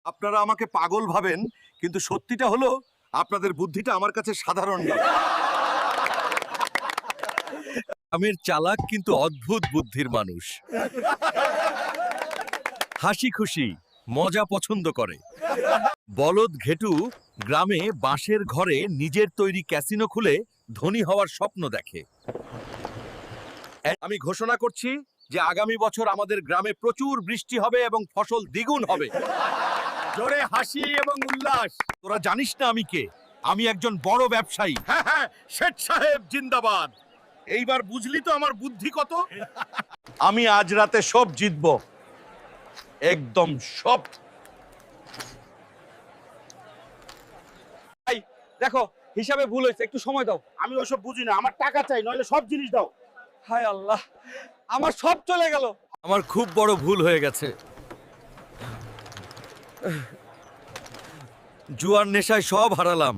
আপনারা আমাকে পাগল ভাবেন, কিন্তু সত্যিটা হলো আপনাদের বুদ্ধিটা আমার কাছে সাধারণ না। আমির চালাক কিন্তু অদ্ভুত বুদ্ধির মানুষ। হাসি খুশি মজা পছন্দ করে। বলদ ঘেটু গ্রামে বাঁশের ঘরে নিজের তৈরি ক্যাসিনো খুলে ধনী হওয়ার স্বপ্ন দেখে। আমি ঘোষণা করছি যে আগামী বছর আমাদের গ্রামে প্রচুর বৃষ্টি হবে এবং ফসল দ্বিগুণ হবে। জোরে হাসি এবং উল্লাস। তোরা জানিস না আমি কে? আমি একজন বড় ব্যবসায়ী। হ্যাঁ হ্যাঁ, শেঠ সাহেব জিন্দাবাদ। এইবার বুঝলি তো আমার বুদ্ধি কত? আমি আজ রাতে সব জিতবো, একদম সব। দেখো হিসাবে ভুল হয়েছে, একটু সময় দাও। আমি ওসব বুঝি না, আমার টাকা চাই, নইলে সব জিনিস দাও। হায় আল্লাহ, আমার সব চলে গেল। আমার খুব বড় ভুল হয়ে গেছে। জুয়ার নেশায় সব হারালাম।